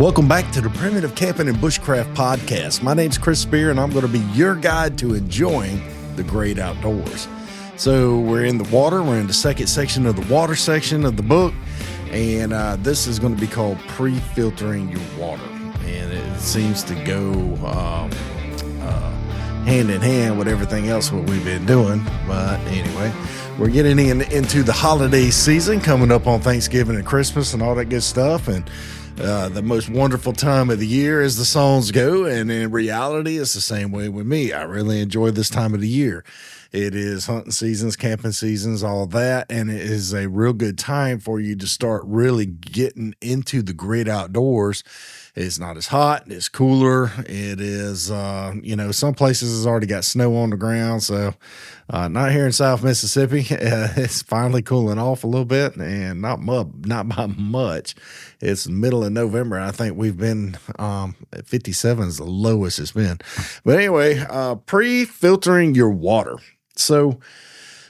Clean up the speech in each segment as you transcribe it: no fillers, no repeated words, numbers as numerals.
Welcome back to the Primitive Camping and Bushcraft Podcast. My name's Chris Speir, and I'm going to be your guide to enjoying the great outdoors. So we're in the water. We're in the second section of the water section of the book, and this is going to be called Pre-Filtering Your Water. And it seems to go hand in hand with everything else what we've been doing. But anyway, we're getting into the holiday season, coming up on Thanksgiving and Christmas and all that good stuff. And the most wonderful time of the year as the songs go, and in reality, it's the same way with me. I really enjoy this time of the year. It is hunting seasons, camping seasons, all that, and it is a real good time for you to start really getting into the great outdoors. It's not as hot. It's cooler. It is, some places has already got snow on the ground. So not here in South Mississippi. It's finally cooling off a little bit, and not by much. It's middle of November. I think we've been at 57 is the lowest it's been. But anyway, pre-filtering your water. So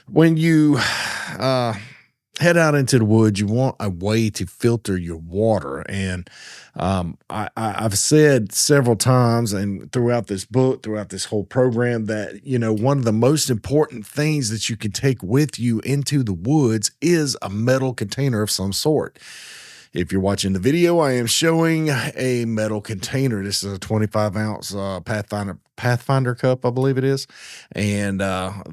when you head out into the woods, you want a way to filter your water. And I've said several times and throughout this book, throughout this whole program, that, one of the most important things that you can take with you into the woods is a metal container of some sort. If you're watching the video, I am showing a metal container. This is a 25-ounce Pathfinder cup, I believe it is. And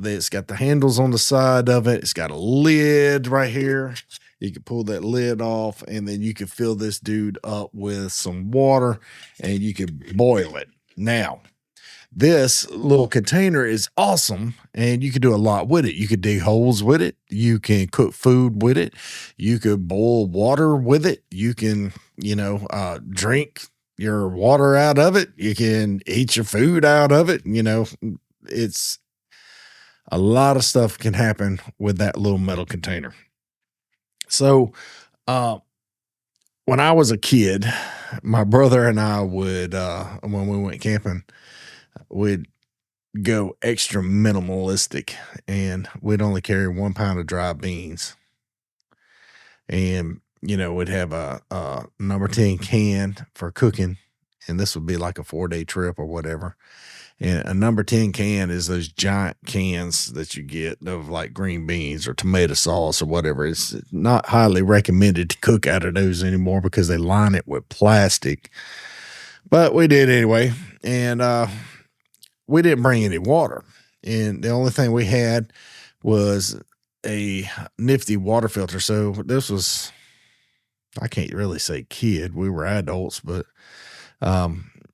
it's got the handles on the side of it. It's got a lid right here. You can pull that lid off, and then you can fill this dude up with some water, and you can boil it. Now, this little container is awesome, and you can do a lot with it. You could dig holes with it. You can cook food with it. You could boil water with it. You can, drink your water out of it. You can eat your food out of it. It's a lot of stuff can happen with that little metal container. So, when I was a kid, my brother and I would, when we went camping, we'd go extra minimalistic, and we'd only carry 1 pound of dry beans. And, we'd have a number 10 can for cooking, and this would be like a 4-day trip or whatever. And a number 10 can is those giant cans that you get of like green beans or tomato sauce or whatever. It's not highly recommended to cook out of those anymore because they line it with plastic. But we did anyway. And we didn't bring any water. And the only thing we had was a nifty water filter. So this was, I can't really say kid. We were adults, but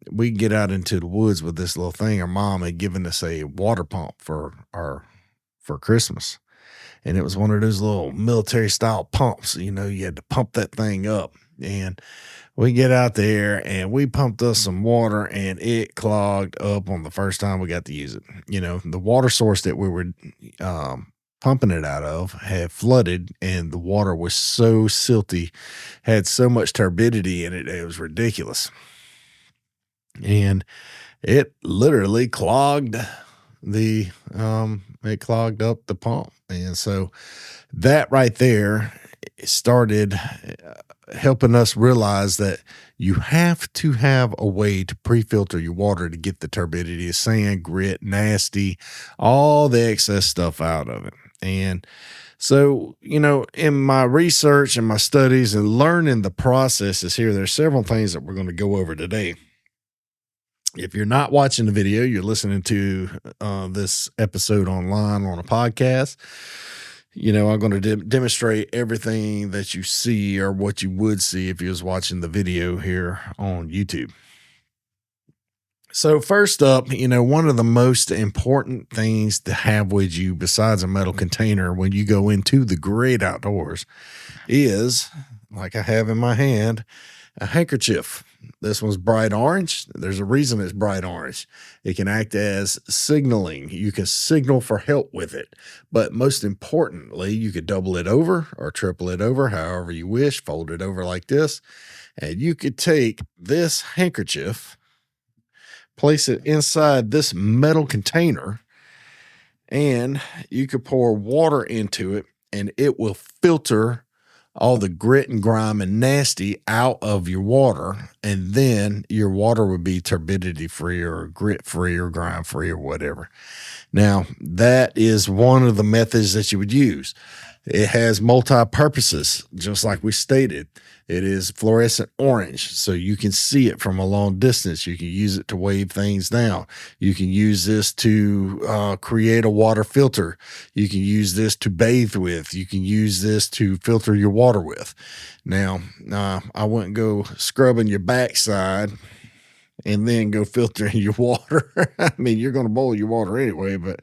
we get out into the woods with this little thing. Our mom had given us a water pump for Christmas. And it was one of those little military style pumps. You had to pump that thing up. And we get out there and we pumped us some water, and it clogged up on the first time we got to use it. The water source that we were pumping it out of had flooded, and the water was so silty, had so much turbidity in it. It was ridiculous. And it literally clogged up the pump. And so that right there started helping us realize that you have to have a way to pre-filter your water to get the turbidity of sand, grit, nasty, all the excess stuff out of it. And so, in my research and my studies and learning the processes here, there's several things that we're going to go over today. If you're not watching the video, you're listening to this episode online on a podcast. I'm going to demonstrate everything that you see or what you would see if you was watching the video here on YouTube. So first up, one of the most important things to have with you besides a metal container when you go into the great outdoors is, like I have in my hand, a handkerchief. This one's bright orange. There's a reason it's bright orange. It can act as signaling. You can signal for help with it. But most importantly, you could double it over or triple it over, however you wish, fold it over like this. And you could take this handkerchief, place it inside this metal container, and you could pour water into it, and it will filter all the grit and grime and nasty out of your water, and then your water would be turbidity free or grit free or grime free or whatever. Now, that is one of the methods that you would use. It has multi-purposes, just like we stated. It is fluorescent orange, so you can see it from a long distance. You can use it to wave things down. You can use this to create a water filter. You can use this to bathe with. You can use this to filter your water with. Now, I wouldn't go scrubbing your backside and then go filtering your water. I mean, you're going to boil your water anyway, but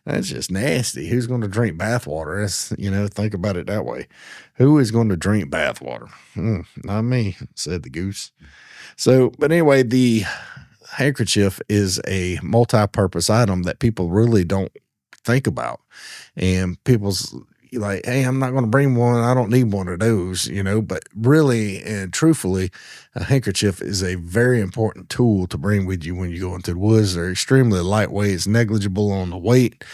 that's just nasty. Who's going to drink bath water? That's, think about it that way. Who is going to drink bath water? Not me, said the goose. So, but anyway, the handkerchief is a multi-purpose item that people really don't think about. And people's like, hey, I'm not going to bring one. I don't need one of those, but really and truthfully, a handkerchief is a very important tool to bring with you when you go into the woods. They're extremely lightweight. It's negligible on the weight,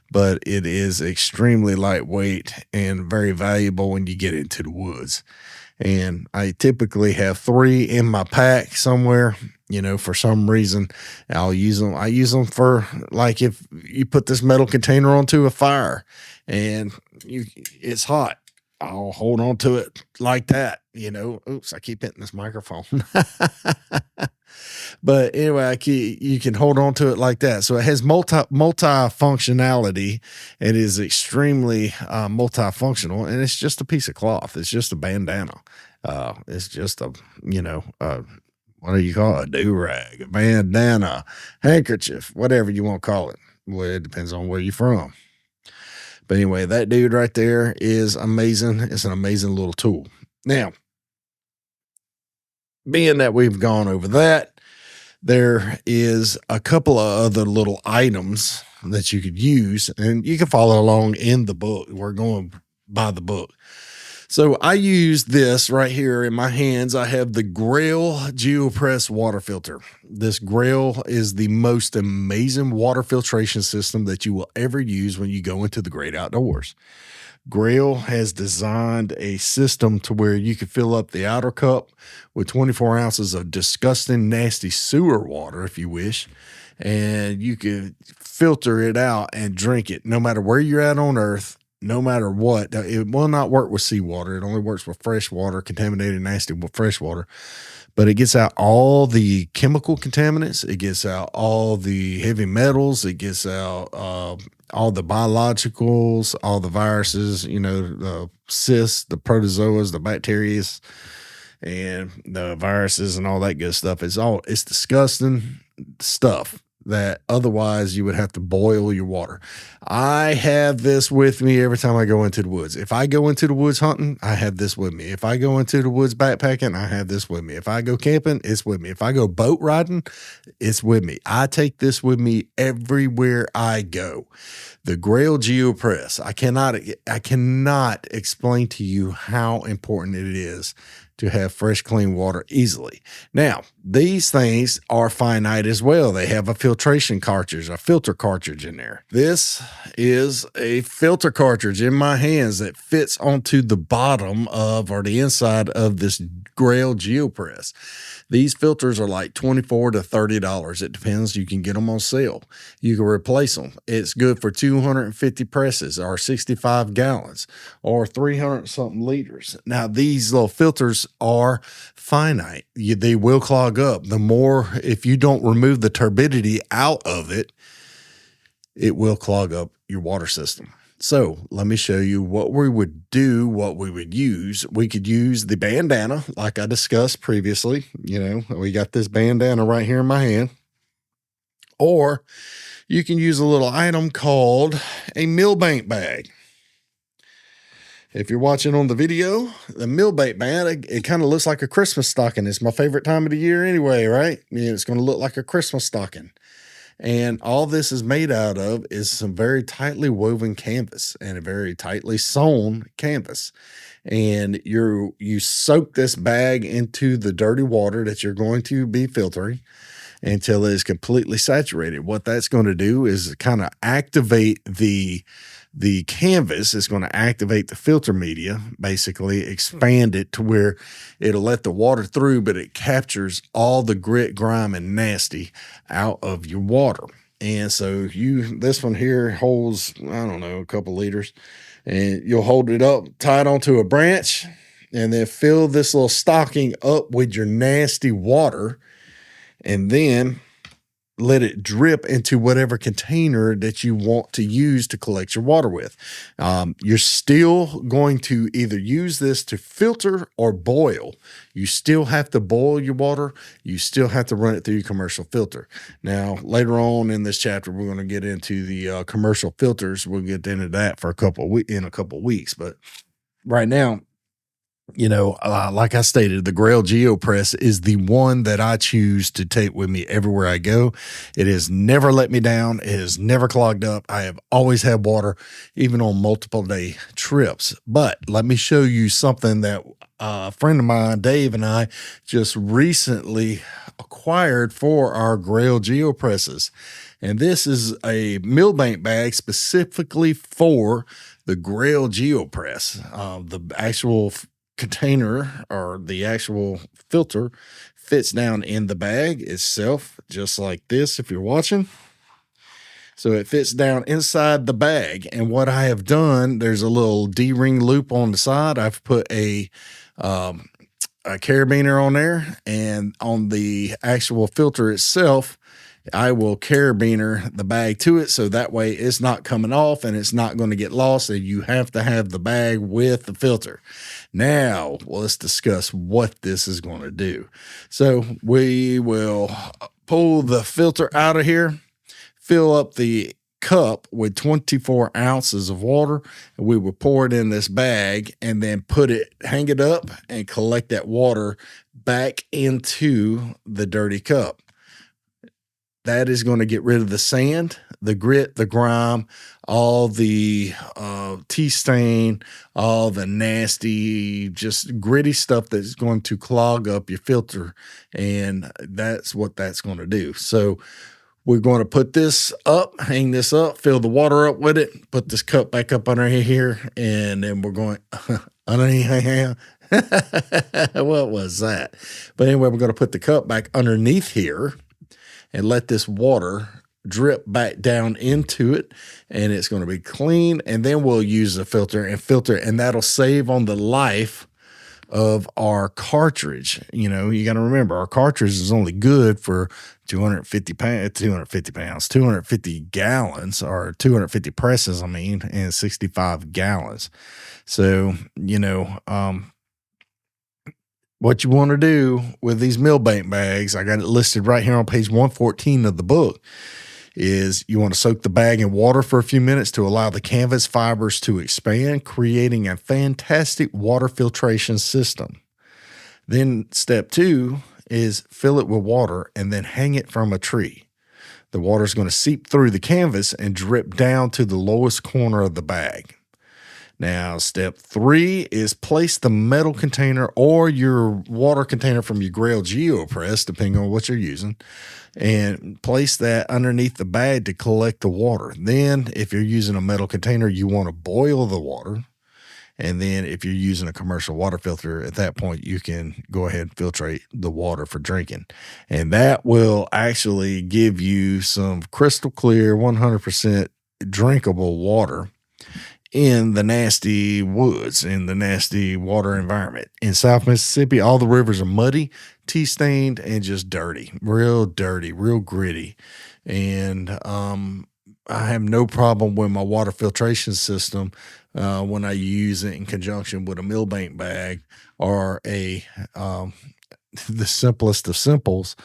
but it is extremely lightweight and very valuable when you get into the woods. And I typically have 3 in my pack somewhere. For some reason, I'll use them. I use them for, like, if you put this metal container onto a fire and it's hot, I'll hold on to it like that. Oops, I keep hitting this microphone. But anyway, you can hold on to it like that. So it has multi-functionality. It is extremely multifunctional, and it's just a piece of cloth. It's just a bandana. It's just a, what do you call it? A do-rag, a bandana, handkerchief, whatever you want to call it. Well, it depends on where you're from. But anyway, that dude right there is amazing. It's an amazing little tool. Now, being that we've gone over that, there is a couple of other little items that you could use, and you can follow along in the book. We're going by the book. So I use this right here in my hands. I have the Grail GeoPress water filter. This Grail is the most amazing water filtration system that you will ever use when you go into the great outdoors. Grail has designed a system to where you can fill up the outer cup with 24 ounces of disgusting, nasty sewer water, if you wish, and you can filter it out and drink it no matter where you're at on earth. No matter what, it will not work with seawater. It only works with fresh water, contaminated, nasty with fresh water. But it gets out all the chemical contaminants. It gets out all the heavy metals. It gets out all the biologicals, all the viruses, the cysts, the protozoas, the bacteria, and the viruses and all that good stuff. It's disgusting stuff that otherwise you would have to boil your water. I have this with me every time I go into the woods. If I go into the woods hunting, I have this with me. If I go into the woods backpacking, I have this with me. If I go camping, it's with me. If I go boat riding, it's with me. I take this with me everywhere I go. The Grail GeoPress. I cannot explain to you how important it is to have fresh, clean water easily. Now, these things are finite as well. They have a filtration cartridge, a filter cartridge in there. This is a filter cartridge in my hands that fits onto the bottom of or the inside of this Grail GeoPress. These filters are like $24 to $30. It depends. You can get them on sale. You can replace them. It's good for 250 presses or 65 gallons or 300 something liters. Now, these little filters are finite. They will clog up. If you don't remove the turbidity out of it, it will clog up your water system. So let me show you what we would do, what we would use. We could use the bandana like I discussed previously. We got this bandana right here in my hand. Or you can use a little item called a Millbank bag. If you're watching on the video, the Millbank bag, it kind of looks like a Christmas stocking. It's my favorite time of the year anyway, right? It's going to look like a Christmas stocking. And all this is made out of is some very tightly woven canvas and a very tightly sewn canvas. And you soak this bag into the dirty water that you're going to be filtering until it is completely saturated. What that's going to do is kind of activate the the canvas is going to activate the filter media, basically expand it to where it'll let the water through, but it captures all the grit, grime, and nasty out of your water. And so this one here holds, I don't know, a couple liters, and you'll hold it up tied onto a branch and then fill this little stocking up with your nasty water, and then let it drip into whatever container that you want to use to collect your water with. You're still going to either use this to filter or boil. You still have to boil your water. You still have to run it through your commercial filter. Now, later on in this chapter, we're going to get into the commercial filters. We'll get into that for in a couple of weeks. But right now, like I stated, the Grail GeoPress is the one that I choose to take with me everywhere I go. It has never let me down. It has never clogged up. I have always had water, even on multiple day trips. But let me show you something that a friend of mine, Dave, and I just recently acquired for our Grail GeoPresses. And this is a Millbank bag specifically for the Grail GeoPress. The actual container or the actual filter fits down in the bag itself, just like this if you're watching. So it fits down inside the bag. And what I have done, there's a little D-ring loop on the side. I've put a carabiner on there, and on the actual filter itself, I will carabiner the bag to it, so that way it's not coming off and it's not going to get lost, and you have to have the bag with the filter. Now, let's discuss what this is going to do. So we will pull the filter out of here, fill up the cup with 24 ounces of water, and we will pour it in this bag and then hang it up and collect that water back into the dirty cup. That is going to get rid of the sand, the grit, the grime, all the tea stain, all the nasty, just gritty stuff that's going to clog up your filter. And that's what that's going to do. So we're going to put this up, hang this up, fill the water up with it, put this cup back up under here, and then we're going underneath. What was that? But anyway, we're going to put the cup back underneath here and let this water drip back down into it, and it's going to be clean. And then we'll use the filter, and that'll save on the life of our cartridge. You got to remember, our cartridge is only good for 250 gallons, or 250 presses, and 65 gallons. So, what you want to do with these Millbank bags, I got it listed right here on page 114 of the book, is you want to soak the bag in water for a few minutes to allow the canvas fibers to expand, creating a fantastic water filtration system. Then step 2 is fill it with water and then hang it from a tree. The water is going to seep through the canvas and drip down to the lowest corner of the bag. Now, step 3 is place the metal container or your water container from your Grail GeoPress, depending on what you're using, and place that underneath the bag to collect the water. Then, if you're using a metal container, you want to boil the water. And then if you're using a commercial water filter, at that point, you can go ahead and filtrate the water for drinking. And that will actually give you some crystal clear, 100% drinkable water in the nasty woods, in the nasty water environment. In South Mississippi, all the rivers are muddy, tea-stained, and just dirty, real gritty. And I have no problem with my water filtration system when I use it in conjunction with a Millbank bag or the simplest of simples,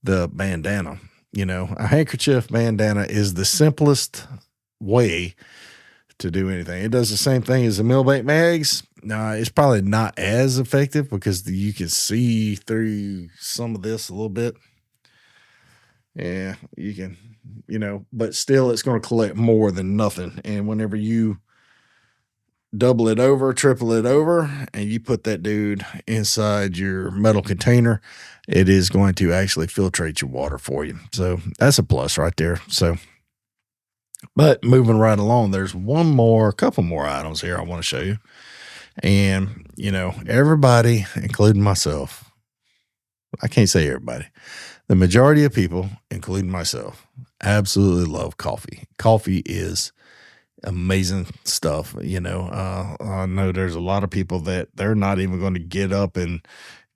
the bandana. A handkerchief bandana is the simplest way to do anything. It does the same thing as the Millbank bags. It's probably not as effective because you can see through some of this a little bit. Yeah, you can, but still it's going to collect more than nothing. And whenever you double it over, triple it over, and you put that dude inside your metal container, it is going to actually filtrate your water for you. So that's a plus right there. So But moving right along, there's a couple more items here I want to show you. And, everybody, including myself, I can't say everybody, the majority of people, including myself, absolutely love coffee. Coffee is amazing stuff. I know there's a lot of people that they're not even going to get up and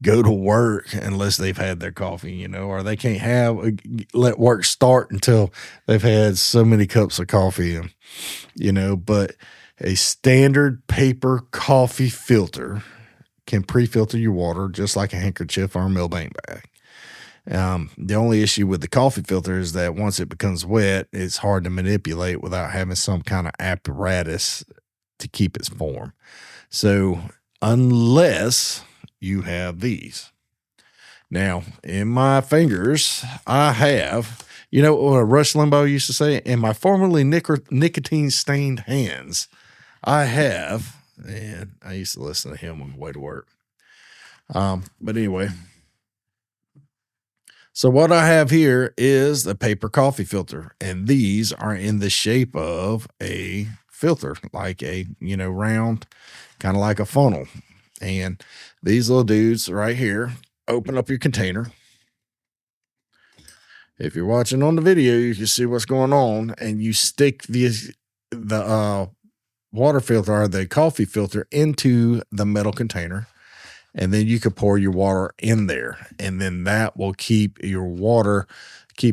go to work unless they've had their coffee, or they can't let work start until they've had so many cups of coffee. And, but a standard paper coffee filter can pre-filter your water just like a handkerchief or a Millbank bag. The only issue with the coffee filter is that once it becomes wet, it's hard to manipulate without having some kind of apparatus to keep its form. So unless you have these. Now, in my fingers, I have, what Rush Limbaugh used to say, in my formerly nicotine-stained hands, I have, and I used to listen to him on the way to work. But anyway, so what I have here is the paper coffee filter, and these are in the shape of a filter, like a, round, kind of like a funnel. And these little dudes right here, open up your container. If you're watching on the video, you can see what's going on, and you stick the water filter or the coffee filter into the metal container. And then you could pour your water in there, and then that will keep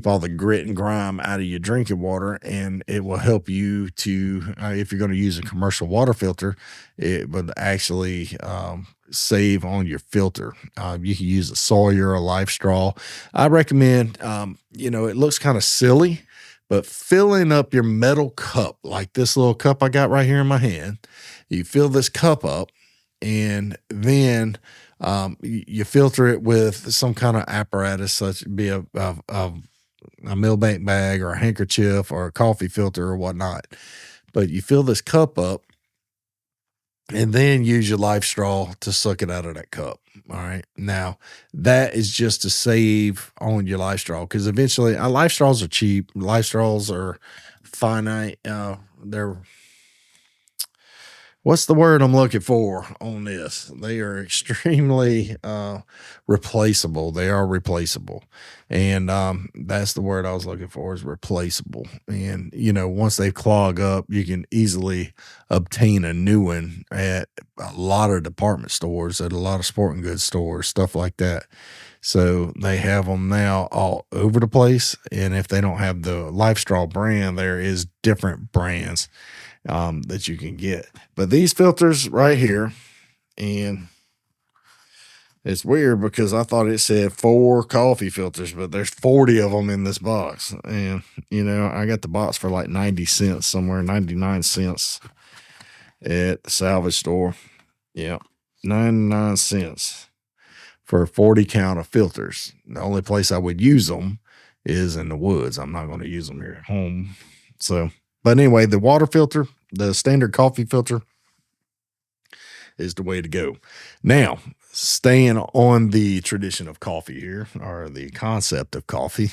all the grit and grime out of your drinking water, and it will help you to, if you're going to use a commercial water filter, it would actually save on your filter. You can use a Sawyer or a Life Straw. I recommend, it looks kind of silly, but filling up your metal cup, like this little cup I got right here in my hand, you fill this cup up, and then you filter it with some kind of apparatus, such be a Millbank bag or a handkerchief or a coffee filter or whatnot. But you fill this cup up and then use your Life Straw to suck it out of that cup. All right. Now, that is just to save on your Life Straw, because eventually Life Straws are cheap. Life Straws are finite. They're What's the word I'm looking for on this? They are extremely replaceable. They are replaceable. And that's the word I was looking for, is replaceable. And, once they clog up, you can easily obtain a new one at a lot of department stores, at a lot of sporting goods stores, stuff like that. So they have them now all over the place. And if they don't have the Life Straw brand, there is different brands that you can get. But these filters right here, and it's weird because I thought it said 4 coffee filters, but there's 40 of them in this box. And, I got the box for like 90 cents somewhere, 99 cents at the salvage store. Yeah, 99 cents for 40 count of filters. The only place I would use them is in the woods. I'm not going to use them here at home. So, but anyway, the water filter, the standard coffee filter, is the way to go. Now, staying on the tradition of coffee here, or the concept of coffee,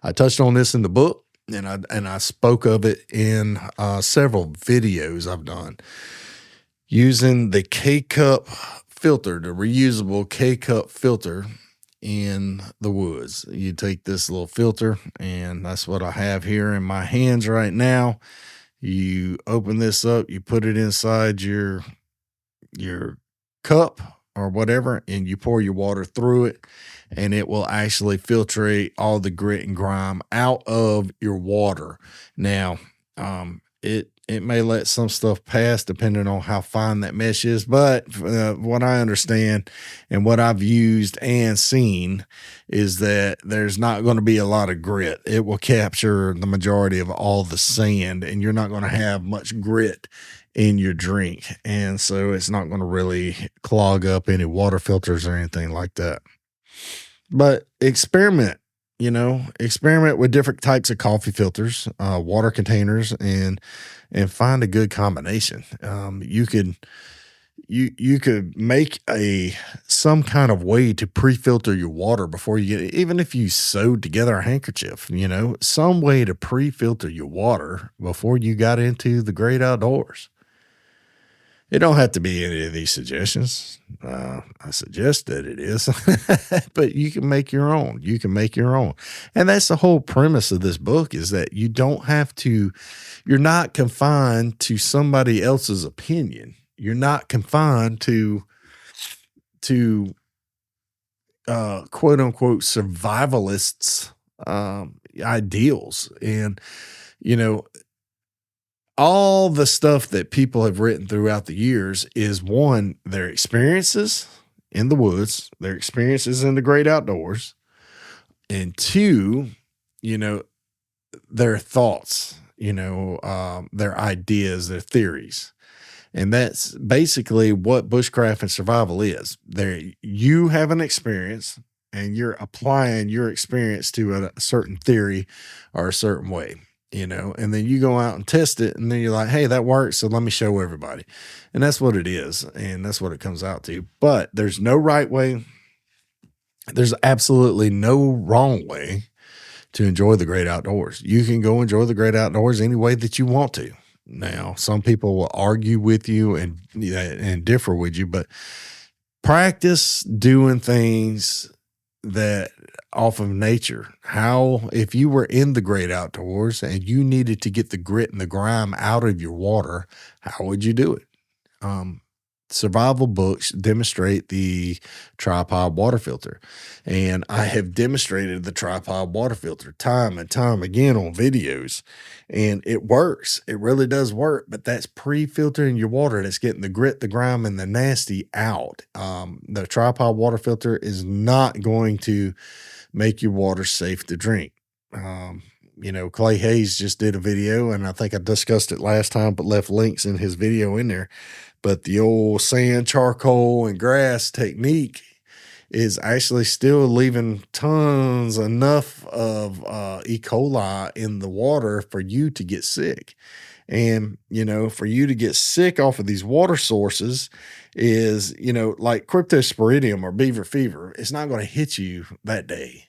I touched on this in the book, and I spoke of it in several videos I've done, using the K-Cup filter, the reusable K-Cup filter in the woods. You take this little filter, and that's what I have here in my hands right now. You open this up, you put it inside your cup or whatever, and you pour your water through it, and it will actually filtrate all the grit and grime out of your water. Now, it may let some stuff pass depending on how fine that mesh is, but what I understand and what I've used and seen is that there's not going to be a lot of grit. It will capture the majority of all the sand, and you're not going to have much grit in your drink. And so it's not going to really clog up any water filters or anything like that. But experiment with different types of coffee filters, water containers, and find a good combination. You could, you could make some kind of way to pre-filter your water before you get it. Even if you sewed together a handkerchief, some way to pre-filter your water before you got into the great outdoors. It don't have to be any of these suggestions. I suggest that it is, but you can make your own. You can make your own. And that's the whole premise of this book, is that you don't have to, you're not confined to somebody else's opinion. You're not confined to quote unquote survivalists' ideals. And, all the stuff that people have written throughout the years is, one, their experiences in the woods, their experiences in the great outdoors, and two, their thoughts, their ideas, their theories. And that's basically what bushcraft and survival is. You have an experience and you're applying your experience to a certain theory or a certain way. And then you go out and test it, and then you're like, hey, that works, so let me show everybody. And that's what it is, and that's what it comes out to. But there's no right way. There's absolutely no wrong way to enjoy the great outdoors. You can go enjoy the great outdoors any way that you want to. Now, some people will argue with you and differ with you, but practice doing things that off of nature. If you were in the great outdoors and you needed to get the grit and the grime out of your water, how would you do it? Survival books demonstrate the tripod water filter. And I have demonstrated the tripod water filter time and time again on videos. And it works. It really does work. But that's pre-filtering your water. That's getting the grit, the grime, and the nasty out. The tripod water filter is not going to make your water safe to drink. Clay Hayes just did a video, and I think I discussed it last time, but left links in his video in there. But the old sand, charcoal, and grass technique is actually still leaving tons enough of E. coli in the water for you to get sick. And, for you to get sick off of these water sources is, like cryptosporidium or beaver fever. It's not going to hit you that day.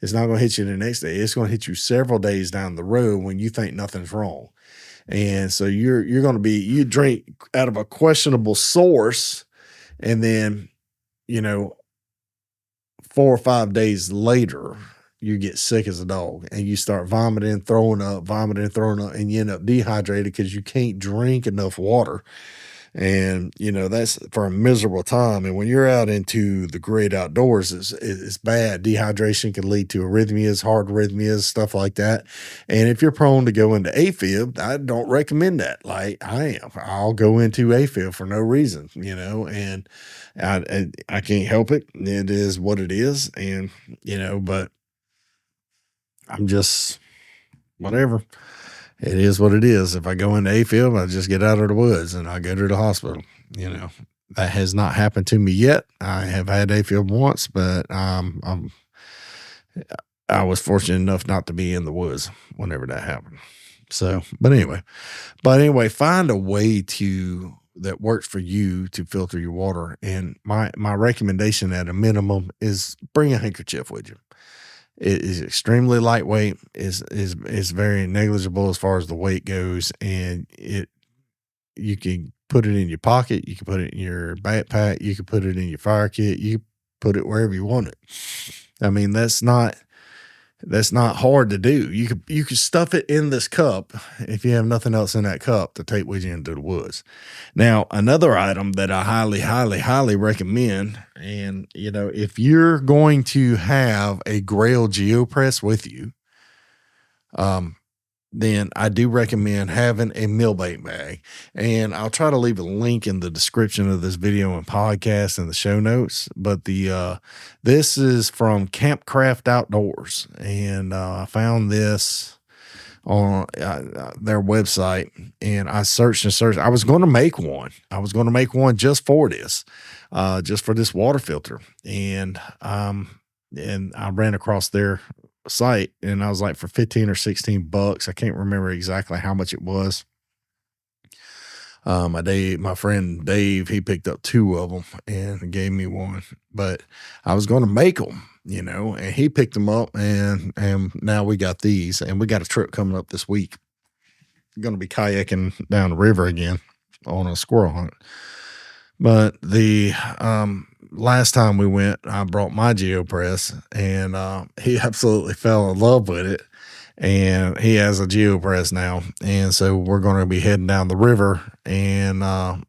It's not going to hit you the next day. It's going to hit you several days down the road when you think nothing's wrong. And so you're going to you drink out of a questionable source, and then, 4 or 5 days later, you get sick as a dog and you start vomiting, throwing up, and you end up dehydrated because you can't drink enough water. And, that's for a miserable time. And when you're out into the great outdoors, it's bad. Dehydration can lead to arrhythmias, heart arrhythmias, stuff like that. And if you're prone to go into AFib, I don't recommend that. Like I am. I'll go into AFib for no reason, and I can't help it. It is what it is. And, but I'm just whatever. It is what it is. If I go into AFib, I just get out of the woods and I go to the hospital. That has not happened to me yet. I have had AFib once, but I was fortunate enough not to be in the woods whenever that happened. So, but anyway, find a way that works for you to filter your water. And my recommendation at a minimum is bring a handkerchief with you. It is extremely lightweight, is very negligible as far as the weight goes, and you can put it in your pocket, you can put it in your backpack, you can put it in your fire kit, you can put it wherever you want it. I mean, that's not hard to do. You could stuff it in this cup if you have nothing else in that cup to take with you into the woods. Now, another item that I highly, highly, highly recommend, and if you're going to have a Grail GeoPress with you, then I do recommend having a Millbank bag. And I'll try to leave a link in the description of this video and podcast and the show notes. But this is from Campcraft Outdoors. And I found this on their website, and I searched and searched. I was going to make one. Just for this, just for this water filter. And I ran across their site, and I was like, for $15 or $16, I can't remember exactly how much it was. My friend Dave, he picked up 2 of them and gave me one, but I was going to make them, and he picked them up, and now we got these, and we got a trip coming up this week. Going to be kayaking down the river again on a squirrel hunt. But the last time we went, I brought my GeoPress, and he absolutely fell in love with it. And he has a GeoPress now. And so we're going to be heading down the river and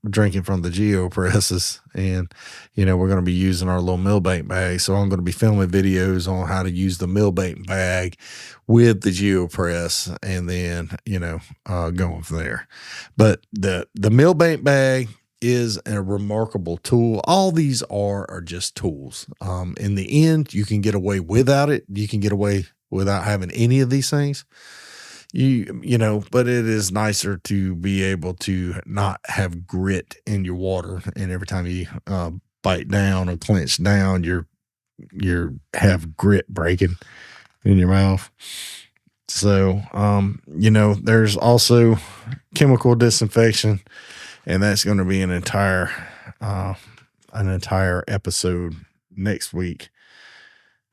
drinking from the GeoPresses. And, we're going to be using our little Millbank bag. So I'm going to be filming videos on how to use the Millbank bag with the GeoPress, and then, going from there. But the Millbank bag is a remarkable tool. All these are just tools. In the end, you can get away without it. You can get away without having any of these things, but it is nicer to be able to not have grit in your water. And every time you bite down or clench down, you're have grit breaking in your mouth. So, there's also chemical disinfection, and that's going to be an entire episode next week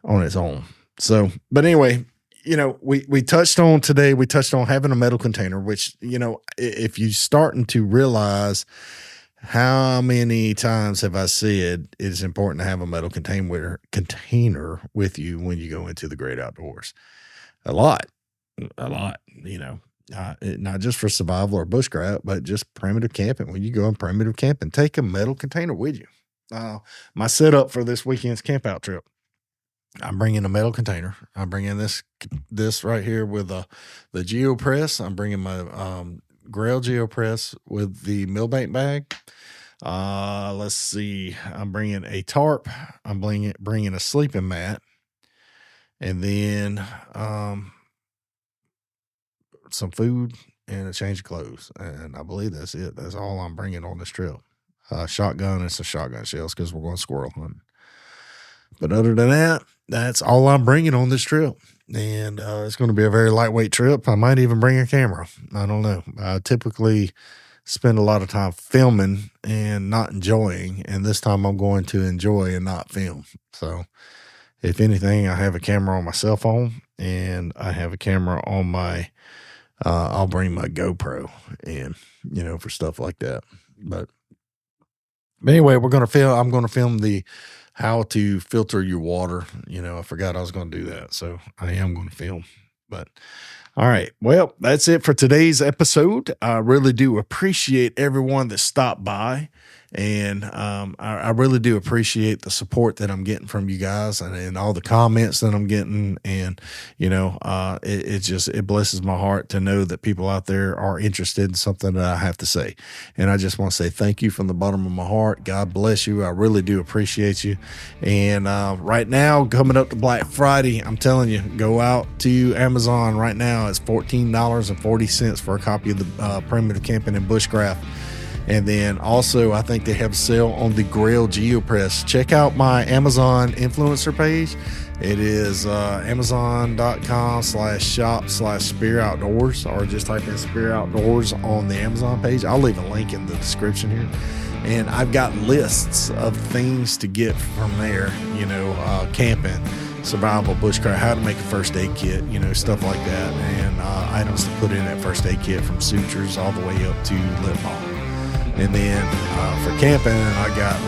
on its own. So, but anyway, we touched on having a metal container, which, if you're starting to realize how many times have I said it's important to have a metal container with you when you go into the great outdoors. A lot, not just for survival or bushcraft, but just primitive camping. When you go on primitive camping, take a metal container with you. My setup for this weekend's camp out trip, I'm bringing a metal container. I'm bringing this right here with the GeoPress. I'm bringing my Grail GeoPress with the Millbank bag. Let's see. I'm bringing a tarp. I'm bringing a sleeping mat, and then some food and a change of clothes. And I believe that's it. That's all I'm bringing on this trip. Shotgun and some shotgun shells because we're going squirrel hunting. But other than that, that's all I'm bringing on this trip. And it's going to be a very lightweight trip. I might even bring a camera. I don't know. I typically spend a lot of time filming and not enjoying. And this time I'm going to enjoy and not film. So if anything, I have a camera on my cell phone, and I have a camera on my, I'll bring my GoPro in, for stuff like that. But anyway, I'm going to film the how to filter your water. I forgot I was going to do that. So I am going to film, but all right. Well, that's it for today's episode. I really do appreciate everyone that stopped by. And I really do appreciate the support that I'm getting from you guys, and all the comments that I'm getting. And, it blesses my heart to know that people out there are interested in something that I have to say. And I just want to say thank you from the bottom of my heart. God bless you. I really do appreciate you. And right now, coming up to Black Friday, I'm telling you, go out to Amazon right now. It's $14.40 for a copy of the Primitive Camping and Bushcraft. And then also, I think they have a sale on the Grail GeoPress. Check out my Amazon influencer page. It is amazon.com/shop/Speir Outdoors, or just type in Speir Outdoors on the Amazon page. I'll leave a link in the description here. And I've got lists of things to get from there, camping, survival, bushcraft, how to make a first aid kit, stuff like that. And items to put in that first aid kit, from sutures all the way up to lip balm. And then for camping, I got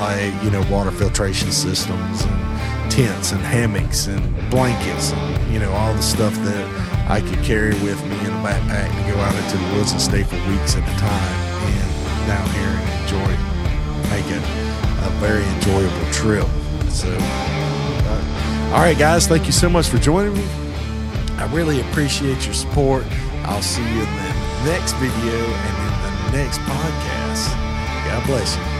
water filtration systems and tents and hammocks and blankets and, all the stuff that I could carry with me in a backpack to go out into the woods and stay for weeks at a time and down here and make it a very enjoyable trip. So, all right, guys, thank you so much for joining me. I really appreciate your support. I'll see you in the next video and in the next podcast. God bless you.